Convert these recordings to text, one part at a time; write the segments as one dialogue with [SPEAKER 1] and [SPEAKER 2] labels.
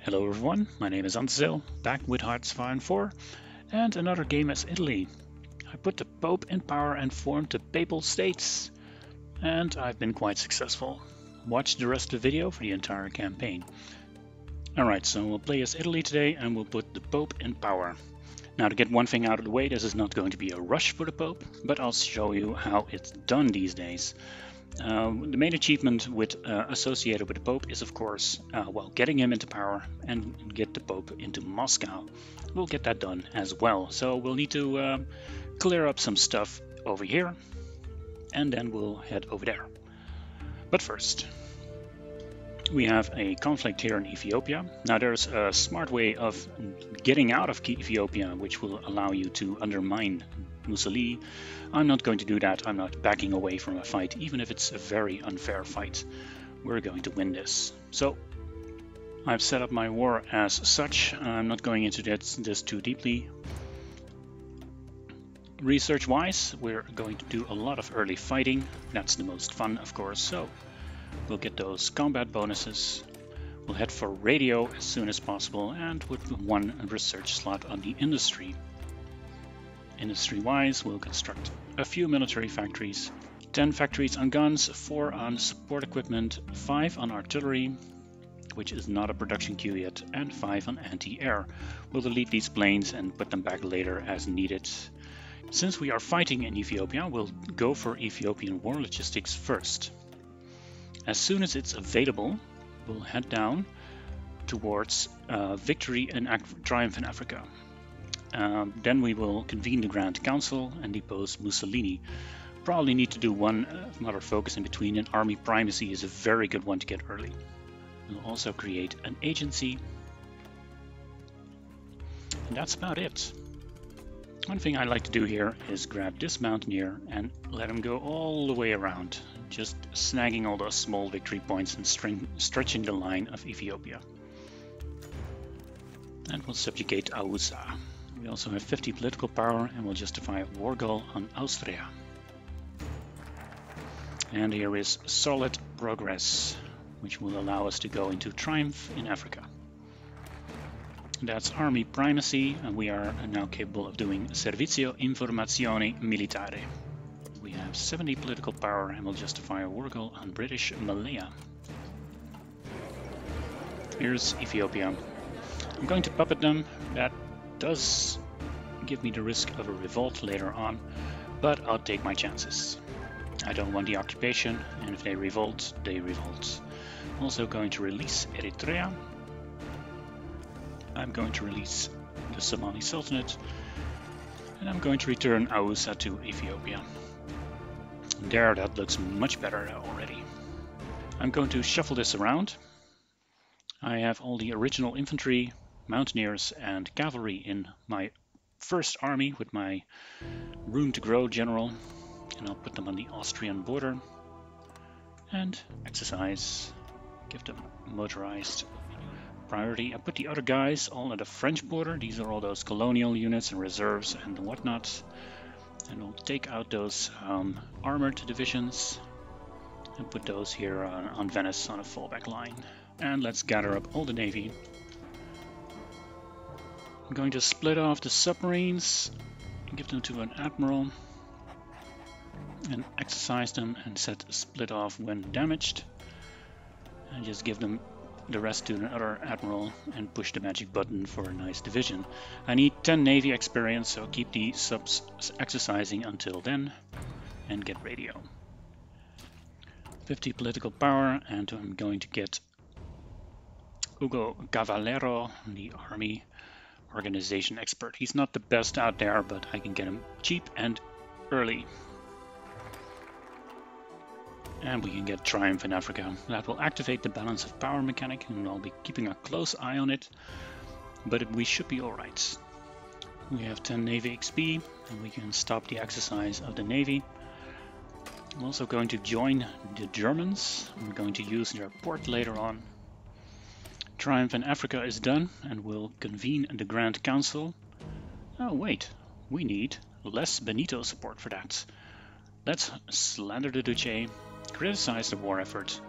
[SPEAKER 1] Hello everyone, my name is Anzel, back with HOI4 and another game as Italy. I put the Pope in power and formed the Papal States, and I've been quite successful. Watch the rest of the video for the entire campaign. Alright, so we'll play as Italy today and we'll put the Pope in power. Now, to get one thing out of the way, this is not going to be a rush for the Pope, but I'll show you how it's done these days. The main achievement associated with the Pope is, of course, getting him into power and get the Pope into Moscow. We'll get that done as well. So we'll need to clear up some stuff over here, and then we'll head over there. But first, we have a conflict here in Ethiopia. Now, there's a smart way of getting out of Ethiopia, which will allow you to undermine Mussolini. I'm not going to do that. I'm not backing away from a fight, even if it's a very unfair fight. We're going to win this. So I've set up my war as such. I'm not going into this too deeply. Research-wise, we're going to do a lot of early fighting. That's the most fun, of course. So we'll get those combat bonuses. We'll head for radio as soon as possible, and with one research slot on the industry. Industry-wise, we'll construct a few military factories. 10 factories on guns, 4 on support equipment, 5 on artillery, which is not a production queue yet, and 5 on anti-air. We'll delete these planes and put them back later as needed. Since we are fighting in Ethiopia, we'll go for Ethiopian war logistics first. As soon as it's available, we'll head down towards victory and triumph in Africa. Then we will convene the Grand Council and depose Mussolini. Probably need to do one another focus in between, and army primacy is a very good one to get early. We'll also create an agency. And that's about it. One thing I like to do here is grab this mountaineer and let him go all the way around, just snagging all those small victory points and stretching the line of Ethiopia. And we'll subjugate Ausa. We also have 50 political power and will justify a war goal on Austria. And here is solid progress, which will allow us to go into triumph in Africa. That's army primacy, and we are now capable of doing Servizio Informazione Militare. We have 70 political power and will justify a war goal on British Malaya. Here's Ethiopia. I'm going to puppet them. That does give me the risk of a revolt later on, but I'll take my chances. I don't want the occupation, and if they revolt, they revolt. I'm also going to release Eritrea. I'm going to release the Somali Sultanate, and I'm going to return Ausa to Ethiopia. There, that looks much better already. I'm going to shuffle this around. I have all the original infantry, mountaineers and cavalry in my first army with my room to grow general, and I'll put them on the Austrian border and exercise, give them motorized priority. I put the other guys all at the French border. These are all those colonial units and reserves and whatnot, and we'll take out those armored divisions and put those here on Venice on a fallback line. And let's gather up all the navy. I'm going to split off the submarines and give them to an admiral and exercise them and set split off when damaged, and just give them the rest to another admiral and push the magic button for a nice division. I need 10 navy experience, so keep the subs exercising until then and get radio. 50 political power, and I'm going to get Ugo Cavallero, the army organization expert. He's not the best out there, but I can get him cheap and early. And we can get triumph in Africa. That will activate the balance of power mechanic, and I'll be keeping a close eye on it, but we should be alright. We have 10 Navy XP, and we can stop the exercise of the Navy. I'm also going to join the Germans. I'm going to use their port later on. Triumph in Africa is done, and we'll convene the Grand Council. Oh wait, we need less Benito support for that. Let's slander the Duce, criticize the war effort.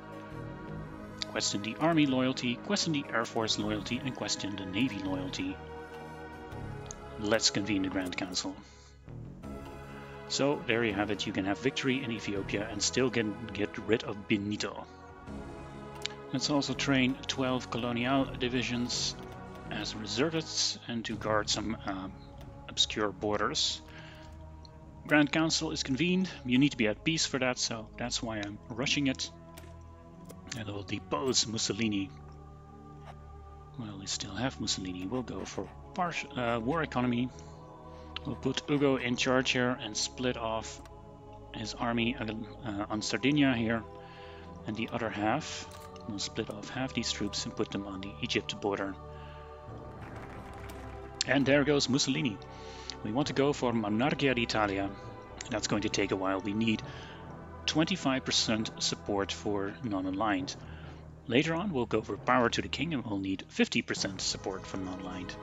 [SPEAKER 1] question the Army loyalty, question the Air Force loyalty, and question the Navy loyalty. Let's convene the Grand Council. So there you have it, you can have victory in Ethiopia and still get rid of Benito. Let's also train 12 colonial divisions as reservists and to guard some obscure borders. Grand Council is convened. You need to be at peace for that, so that's why I'm rushing it. And we'll depose Mussolini. Well, we still have Mussolini. We'll go for war economy. We'll put Ugo in charge here and split off his army on Sardinia here. And the other half, we'll split off half these troops and put them on the Egypt border. And there goes Mussolini. We want to go for Monarchia d'Italia. That's going to take a while. We need 25% support for non-aligned. Later on we'll go for power to the king and we'll need 50% support from non-aligned.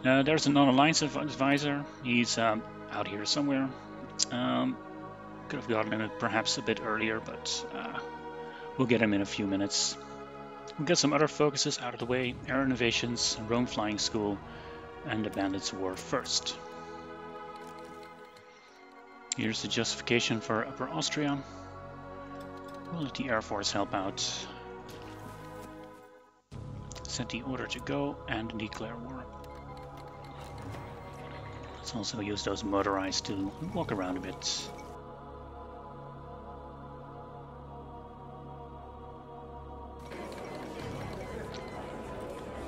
[SPEAKER 1] There's a non-alliance advisor. He's out here somewhere. Could have gotten him perhaps a bit earlier, but we'll get him in a few minutes. We'll get some other focuses out of the way. Air innovations, Rome Flying School, and the Bandits' War first. Here's the justification for Upper Austria. We'll let the Air Force help out. Set the order to go and declare war. Let's also use those motorized to walk around a bit.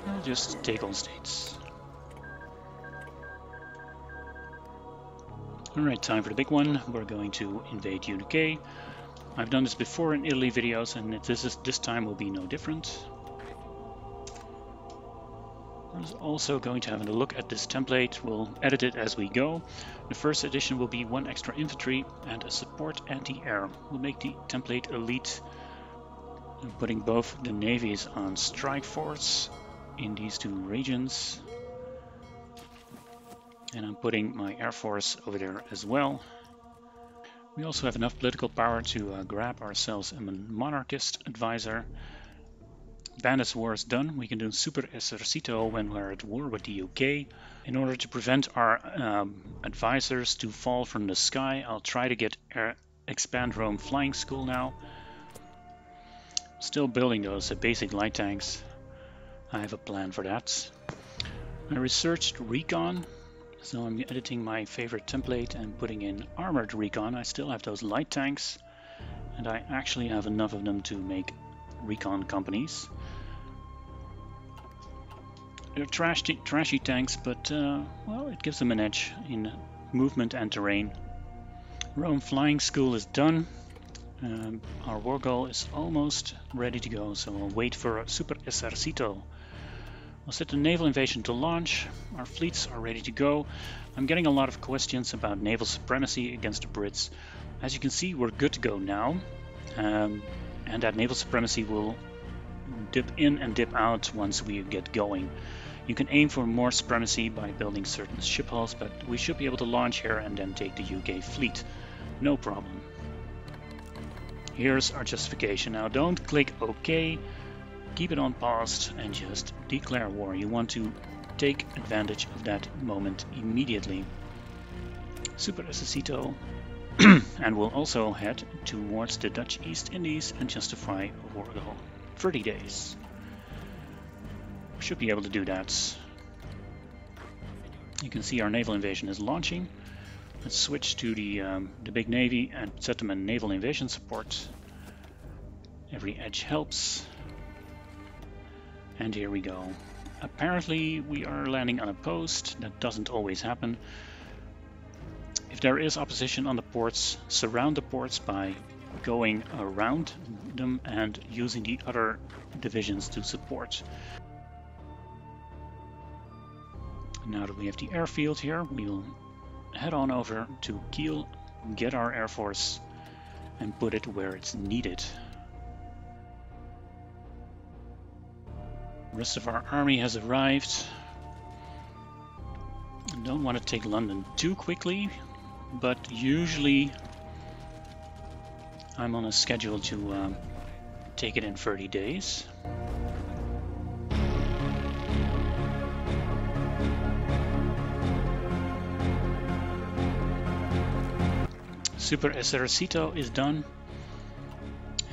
[SPEAKER 1] I'll just take all states. Alright, time for the big one. We're going to invade UK. I've done this before in Italy videos, and this time will be no different. We're also going to have a look at this template. We'll edit it as we go. The first edition will be 1 extra infantry and a support anti-air. We'll make the template elite, putting both the navies on strike force in these 2 regions. And I'm putting my Air Force over there as well. We also have enough political power to grab ourselves a monarchist advisor. Bandits' War is done. We can do Super Esercito when we're at war with the UK. In order to prevent our advisors to fall from the sky, I'll try to get expand Rome Flying School now. Still building those basic light tanks. I have a plan for that. I researched recon. So I'm editing my favorite template and putting in armored recon. I still have those light tanks, and I actually have enough of them to make recon companies. They're trashy tanks, but well, it gives them an edge in movement and terrain. Rome Flying School is done. Our war goal is almost ready to go, so we'll wait for a Super Esercito. We'll set the naval invasion to launch. Our fleets are ready to go. I'm getting a lot of questions about naval supremacy against the Brits. As you can see, we're good to go now. And that naval supremacy will dip in and dip out once we get going. You can aim for more supremacy by building certain ship hulls, but we should be able to launch here and then take the UK fleet. No problem. Here's our justification. Now don't click OK. Keep it on paused and just declare war. You want to take advantage of that moment immediately. Super Esercito. And we'll also head towards the Dutch East Indies and justify a war goal. 30 days. We should be able to do that. You can see our naval invasion is launching. Let's switch to the big navy and set them in naval invasion support. Every edge helps. And here we go. Apparently we are landing unopposed. That doesn't always happen. If there is opposition on the ports, surround the ports by going around them and using the other divisions to support. Now that we have the airfield here, we'll head on over to Kiel, get our Air Force and put it where it's needed. The rest of our army has arrived. I don't want to take London too quickly, but usually I'm on a schedule to take it in 30 days. Super Esercito is done,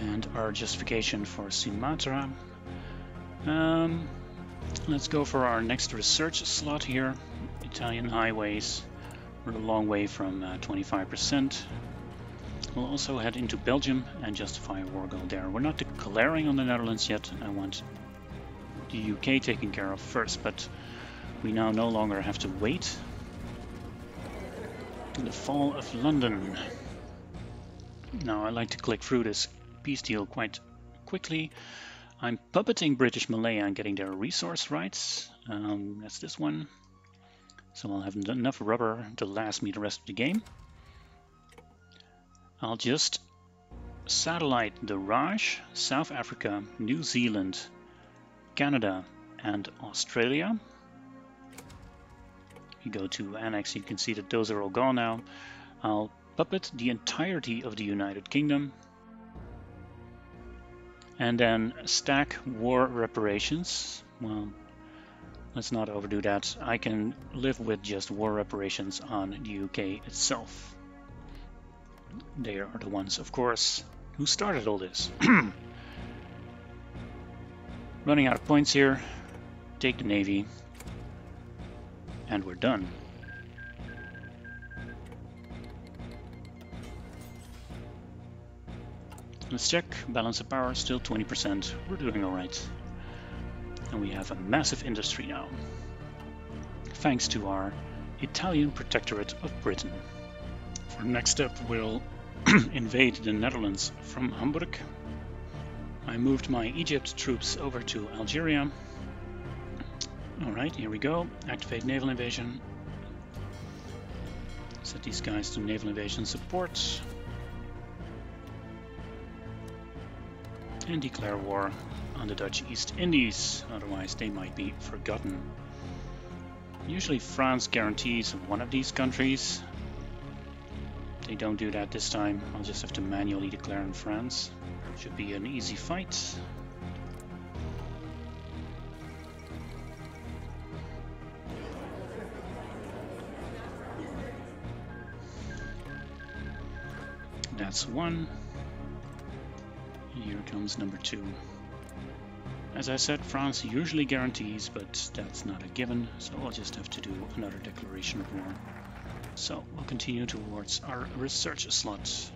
[SPEAKER 1] and our justification for Sumatra. Let's go for our next research slot here. Italian highways. We're a long way from 25%. We'll also head into Belgium and justify a war goal there. We're not declaring on the Netherlands yet. I want the UK taken care of first, but we now no longer have to wait. The fall of London. Now I like to click through this peace deal quite quickly. I'm puppeting British Malaya and getting their resource rights. That's this one. So I'll have enough rubber to last me the rest of the game. I'll just satellite the Raj, South Africa, New Zealand, Canada, and Australia. You go to Annex, you can see that those are all gone now. I'll puppet the entirety of the United Kingdom. And then stack war reparations. Well, let's not overdo that. I can live with just war reparations on the UK itself. They are the ones, of course, who started all this. Running out of points here. Take the Navy. And we're done. Let's check. Balance of power, still 20%. We're doing alright. And we have a massive industry now. Thanks to our Italian Protectorate of Britain. For the next step, we'll invade the Netherlands from Hamburg. I moved my Egypt troops over to Algeria. Alright, here we go. Activate naval invasion. Set these guys to naval invasion support. And declare war on the Dutch East Indies, otherwise they might be forgotten. Usually France guarantees one of these countries. They don't do that this time. I'll just have to manually declare in France. Should be an easy fight. That's one. Here comes number two. As I said, France usually guarantees, but that's not a given, so I'll just have to do another declaration of war. So we'll continue towards our research slots.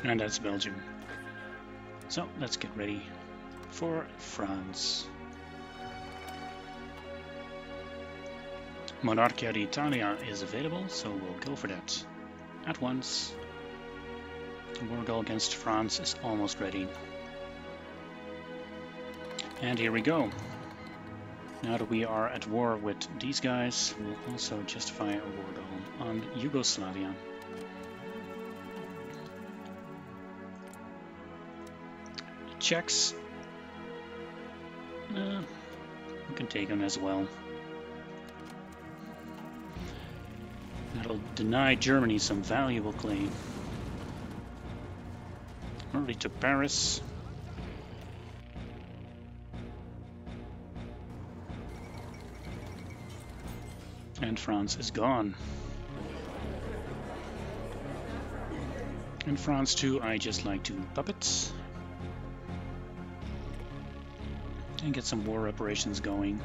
[SPEAKER 1] And that's Belgium. So let's get ready for France. Monarchia d'Italia is available, so we'll go for that at once. The war goal against France is almost ready. And here we go. Now that we are at war with these guys, we'll also justify a war goal on Yugoslavia. Czechs, we can take them as well. That'll deny Germany some valuable claim. Already to Paris. And France is gone. In France too, I just like to puppet. And get some war reparations going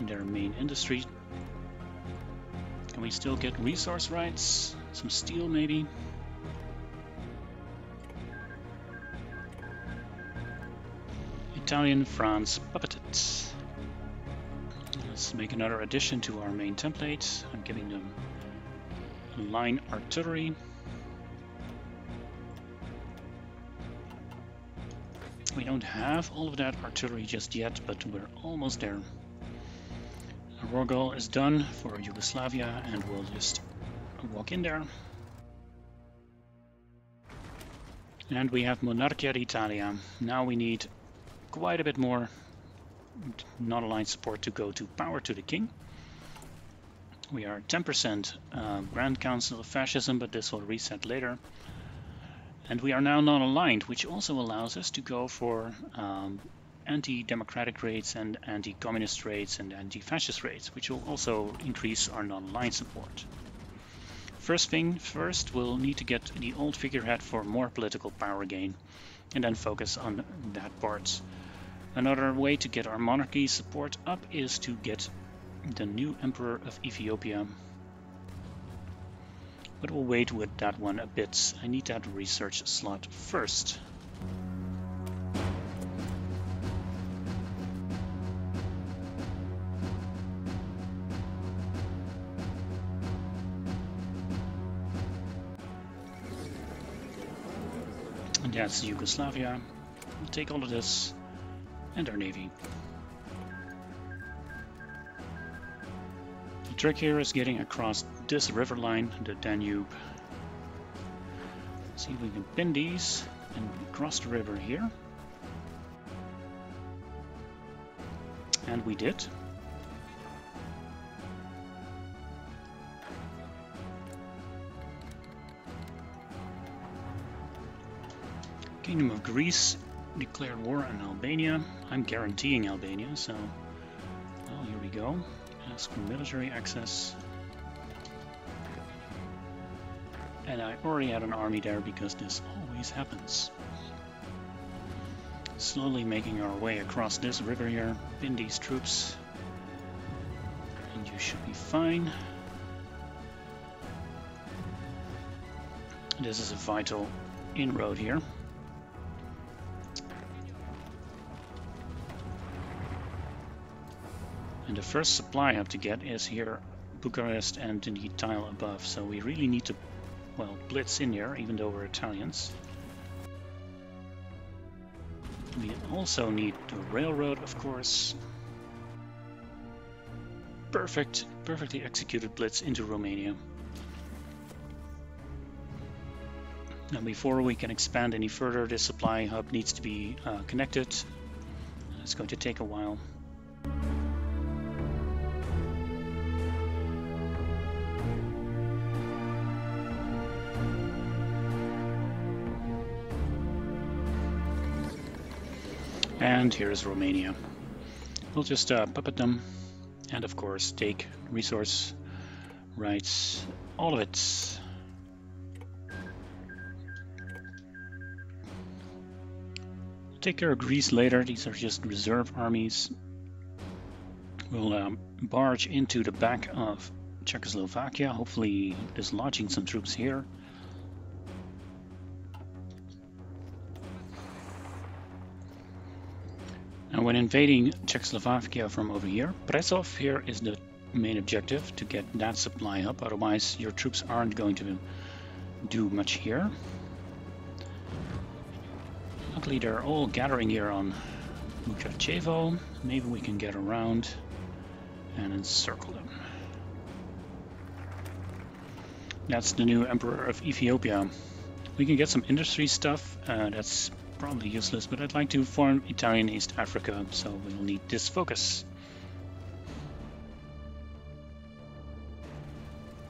[SPEAKER 1] in their main industry. Can we still get resource rights? Some steel maybe? Italian, France, puppeted. Let's make another addition to our main template. I'm giving them line artillery. We don't have all of that artillery just yet, but we're almost there. Our war goal is done for Yugoslavia, and we'll just walk in there. And we have Monarchia d'Italia. Now we need quite a bit more non-aligned support to go to power to the king. We are 10% Grand Council of Fascism, but this will reset later. And we are now non-aligned, which also allows us to go for anti-democratic rates and anti-communist rates and anti-fascist rates, which will also increase our non-aligned support. First thing first, we'll need to get the old figurehead for more political power gain, and then focus on that part. Another way to get our monarchy support up is to get the new Emperor of Ethiopia. But we'll wait with that one a bit. I need that research slot first. And that's Yugoslavia. We'll take all of this and our navy. The trick here is getting across this river line, the Danube. See if we can pin these and cross the river here. And we did. Kingdom of Greece declared war on Albania. I'm guaranteeing Albania, so well, here we go. Ask for military access. And I already had an army there because this always happens. Slowly making our way across this river here. Pin these troops. And you should be fine. This is a vital inroad here. And the first supply I have to get is here, Bucharest and the tile above. So we really need to, well, blitz in here, even though we're Italians. We also need the railroad, of course. Perfectly executed blitz into Romania. Now before we can expand any further, this supply hub needs to be connected. It's going to take a while. And here is Romania. We'll just puppet them and of course take resource rights, all of it. Take care of Greece later, these are just reserve armies. We'll barge into the back of Czechoslovakia, hopefully dislodging some troops here. Now when invading Czechoslovakia from over here, Prešov here is the main objective, to get that supply up, otherwise your troops aren't going to do much here. Luckily they're all gathering here on Mukachevo. Maybe we can get around and encircle them. That's the new Emperor of Ethiopia. We can get some industry stuff, that's probably useless, but I'd like to form Italian East Africa, so we'll need this focus.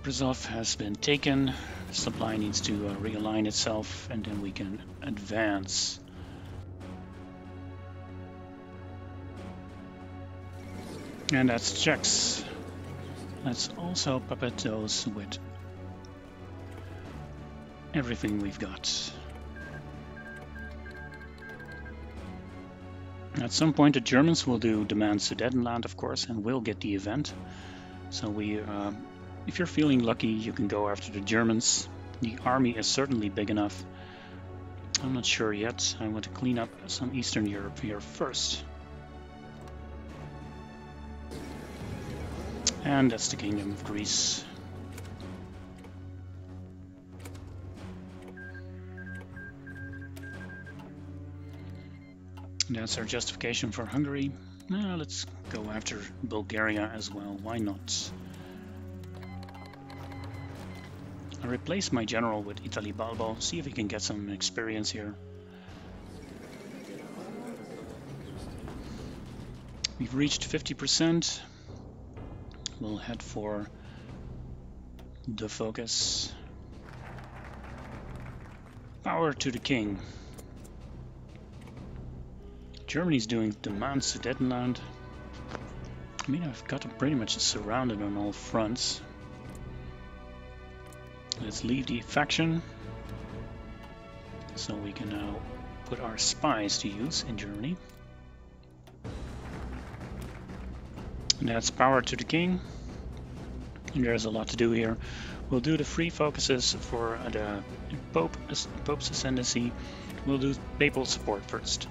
[SPEAKER 1] Prešov has been taken, the supply needs to realign itself, and then we can advance. And that's Czechs. Let's also puppet those with everything we've got. At some point the Germans will do demand Sudetenland, of course, and will get the event. So we, if you're feeling lucky, you can go after the Germans. The army is certainly big enough. I'm not sure yet. I want to clean up some Eastern Europe here first. And that's the Kingdom of Greece. That's our justification for Hungary. Now let's go after Bulgaria as well. Why not? I replace my general with Italy Balbo, see if we can get some experience here. We've reached 50%. We'll head for the focus. Power to the king. Germany's doing demands to Sudetenland. I mean, I've got them pretty much surrounded on all fronts. Let's leave the faction, so we can now put our spies to use in Germany. And that's power to the king. And there's a lot to do here. We'll do the free focuses for the Pope's ascendancy. We'll do papal support first.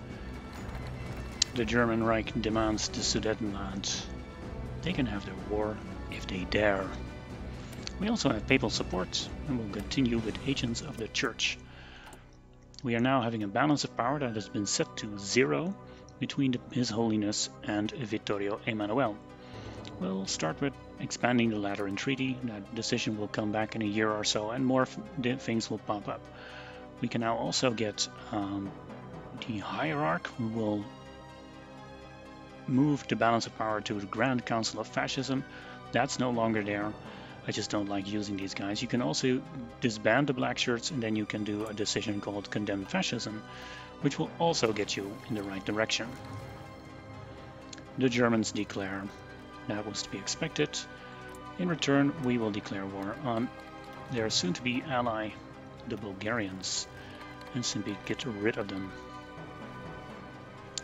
[SPEAKER 1] The German Reich demands the Sudetenland. They can have their war if they dare. We also have papal support, and we'll continue with agents of the Church. We are now having a balance of power that has been set to 0 between His Holiness and Vittorio Emanuele. We'll start with expanding the Lateran Treaty. That decision will come back in a year or so, and more things will pop up. We can now also get the Hierarch, who will move the balance of power to the Grand Council of Fascism. That's no longer there. I just don't like using these guys. You can also disband the black shirts, and then you can do a decision called Condemn Fascism, which will also get you in the right direction. The Germans declare. That was to be expected. In return, we will declare war on their soon-to-be ally, the Bulgarians, and simply get rid of them.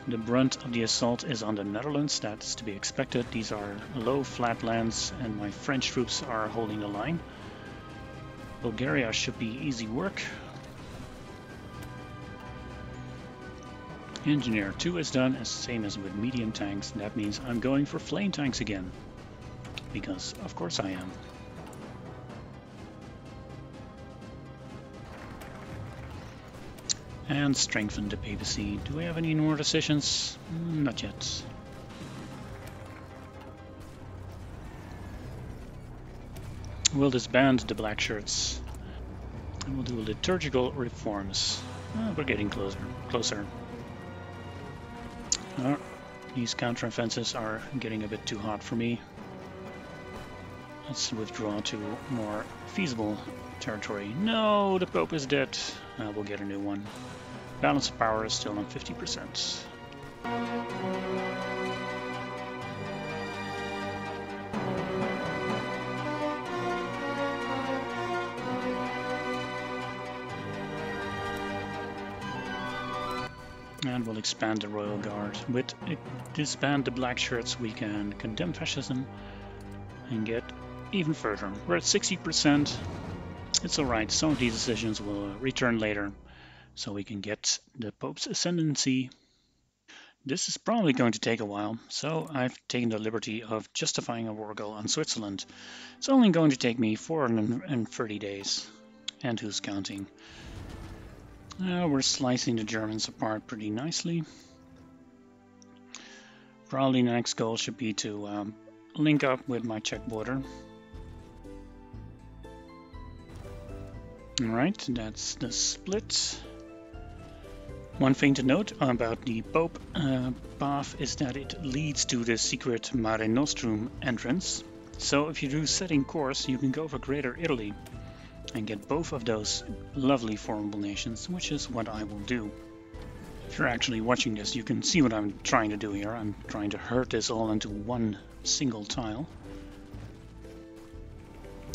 [SPEAKER 1] The brunt of the assault is on the Netherlands. That's to be expected. These are low flatlands, and my French troops are holding the line. Bulgaria should be easy work. Engineer 2 is done, as same as with medium tanks. That means I'm going for flame tanks again, because of course I am. And strengthen the papacy. Do we have any more decisions? Not yet. We'll disband the black shirts. And we'll do liturgical reforms. We're getting closer. These counteroffensives are getting a bit too hot for me. Let's withdraw to more feasible territory. No, the Pope is dead. We'll get a new one. Balance of power is still on 50%. And we'll expand the Royal Guard. With disband the black shirts, we can condemn fascism and get even further. We're at 60%. It's alright, some of these decisions will return later, so we can get the Pope's ascendancy. This is probably going to take a while, so I've taken the liberty of justifying a war goal on Switzerland. It's only going to take me 430 days. And who's counting? We're slicing the Germans apart pretty nicely. Probably the next goal should be to link up with my Czech border. Alright, that's the split. One thing to note about the Pope path is that it leads to the secret Mare Nostrum entrance. So if you do setting course, you can go for Greater Italy and get both of those lovely formidable nations, which is what I will do. If you're actually watching this, you can see what I'm trying to do here. I'm trying to herd this all into one single tile.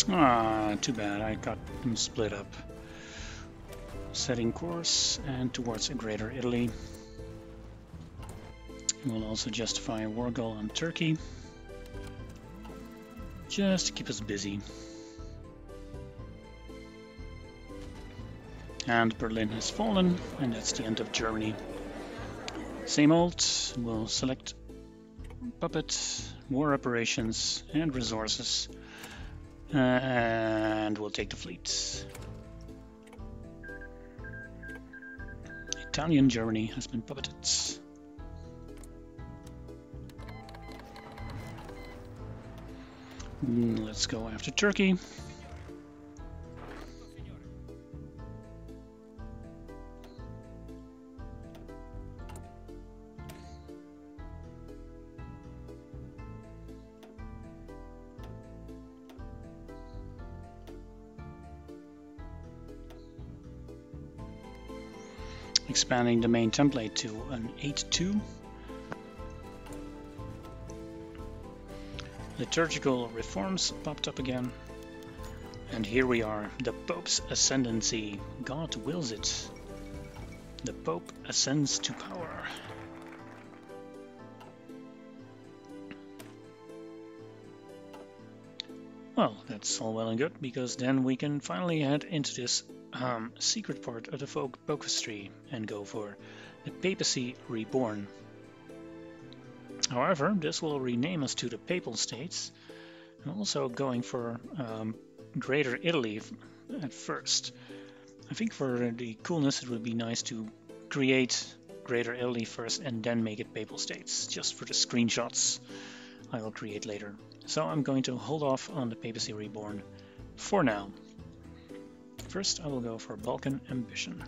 [SPEAKER 1] Too bad, I got them split up. Setting course and towards a Greater Italy. We'll also justify a war goal on Turkey, just to keep us busy. And Berlin has fallen, and that's the end of Germany. Same old, we'll select puppet, war operations, and resources. And we'll take the fleets. Italian Germany has been puppeted. Let's go after Turkey. expanding the main template to an 8.2. Liturgical reforms popped up again. And here we are, the Pope's ascendancy. God wills it. The Pope ascends to power. Well, that's all well and good, because then we can finally head into this secret part of the Papistry and go for the Papacy Reborn. However, this will rename us to the Papal States. I'm also going for Greater Italy at first. I think for the coolness it would be nice to create Greater Italy first and then make it Papal States, just for the screenshots I will create later. So I'm going to hold off on the Papacy Reborn for now. First I will go for Balkan Ambition.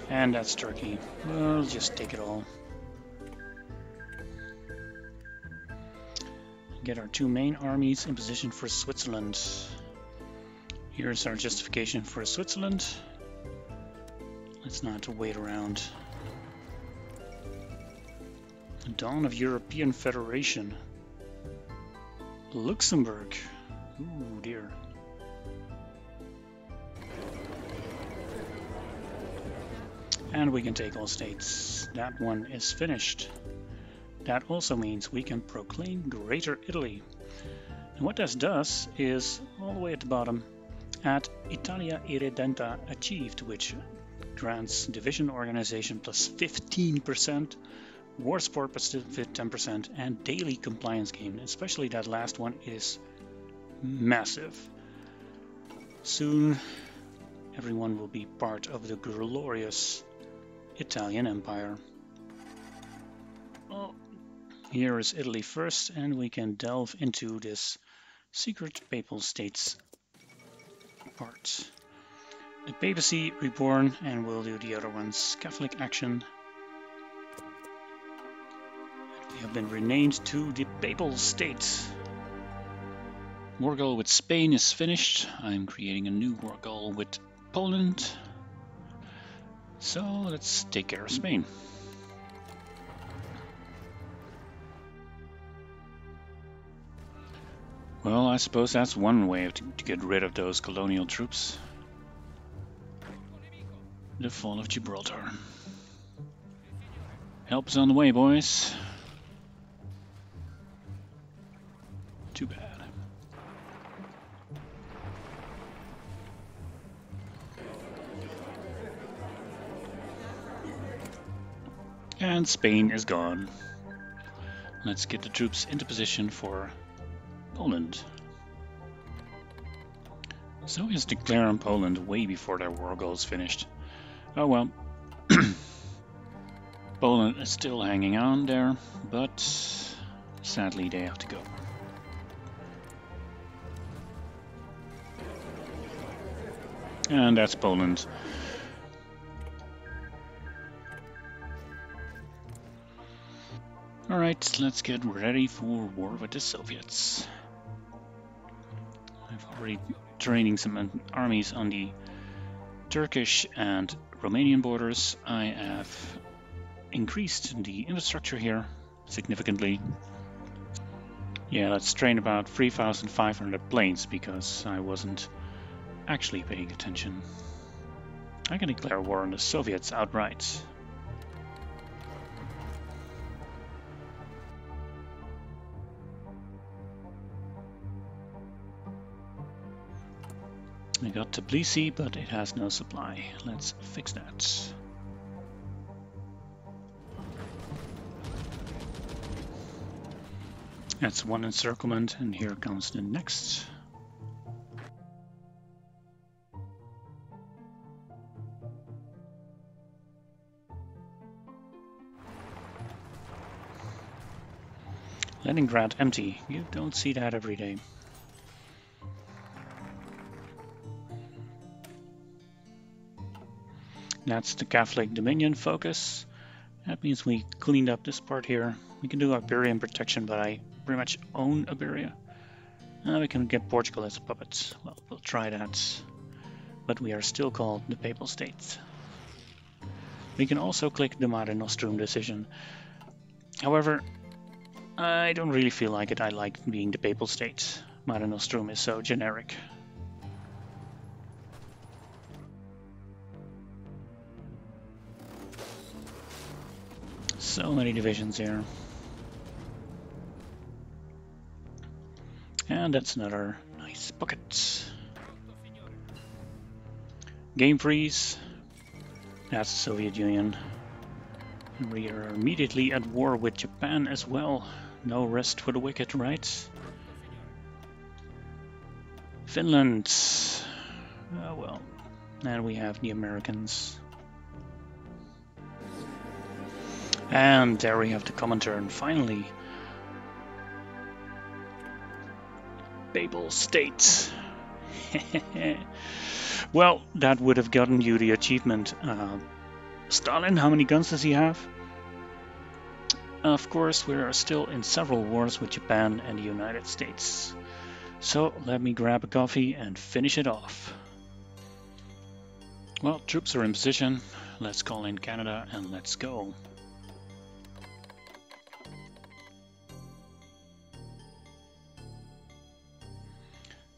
[SPEAKER 1] And that's Turkey. We'll just take it all. Get our two main armies in position for Switzerland. Here's our justification for Switzerland. Let's not wait around. The dawn of European Federation. Luxembourg. Ooh dear. And we can take all states. That one is finished. That also means we can proclaim Greater Italy. And what this does is, all the way at the bottom, add Italia Irredenta Achieved, which grants division organization plus 15%, war support plus 10%, and daily compliance gain. Especially that last one is massive. Soon everyone will be part of the glorious Italian Empire. Well, here is Italy first, and we can delve into this secret Papal States part. The Papacy Reborn, and we'll do the other ones. Catholic Action. We have been renamed to the Papal States. War goal with Spain is finished. I'm creating a new war goal with Poland. So let's take care of Spain. Well, I suppose that's one way to get rid of those colonial troops. The fall of Gibraltar. Help is on the way, boys. Too bad. And Spain is gone. Let's get the troops into position for Poland. Soviets declare on Poland way before their war goal is finished. Oh well. Poland is still hanging on there, but sadly they have to go. And that's Poland. Alright, let's get ready for war with the Soviets. I've already training some armies on the Turkish and Romanian borders. I have increased the infrastructure here significantly. Yeah, let's train about 3,500 planes because I wasn't actually paying attention. I can declare war on the Soviets outright. I got Tbilisi, but it has no supply. Let's fix that. That's one encirclement, and here comes the next. Leningrad empty. You don't see that every day. That's the Catholic Dominion focus. That means we cleaned up this part here. We can do Iberian protection, but I pretty much own Iberia. We can get Portugal as a puppet. Well, we'll try that. But we are still called the Papal States. We can also click the Mare Nostrum decision. However, I don't really feel like it. I like being the Papal States. Mare Nostrum is so generic. So many divisions here. And that's another nice pocket. Game freeze. That's the Soviet Union. And we are immediately at war with Japan as well. No rest for the wicked, right? Finland. Oh well. And we have the Americans. And there we have the Comintern, finally. Papal States. Well, that would have gotten you the achievement. Stalin, how many guns does he have? Of course, we are still in several wars with Japan and the United States. So let me grab a coffee and finish it off. Well, troops are in position. Let's call in Canada and let's go.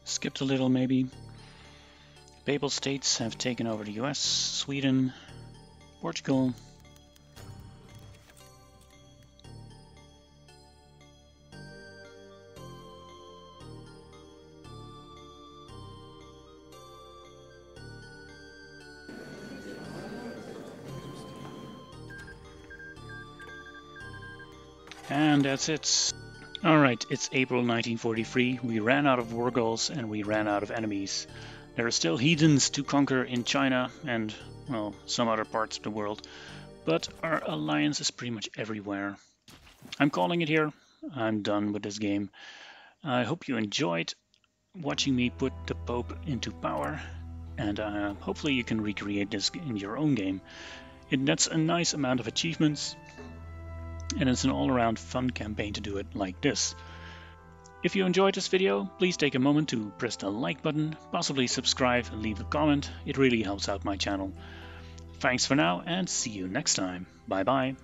[SPEAKER 1] Skipped a little maybe. Papal States have taken over the US, Sweden, Portugal. And that's it. Alright, it's April 1943. We ran out of war goals and we ran out of enemies. There are still heathens to conquer in China and, well, some other parts of the world. But our alliance is pretty much everywhere. I'm calling it here. I'm done with this game. I hope you enjoyed watching me put the Pope into power. And hopefully you can recreate this in your own game. It nets a nice amount of achievements. And it's an all-around fun campaign to do it like this. If you enjoyed this video, please take a moment to press the like button, possibly subscribe and leave a comment. It really helps out my channel. Thanks for now and see you next time. Bye bye.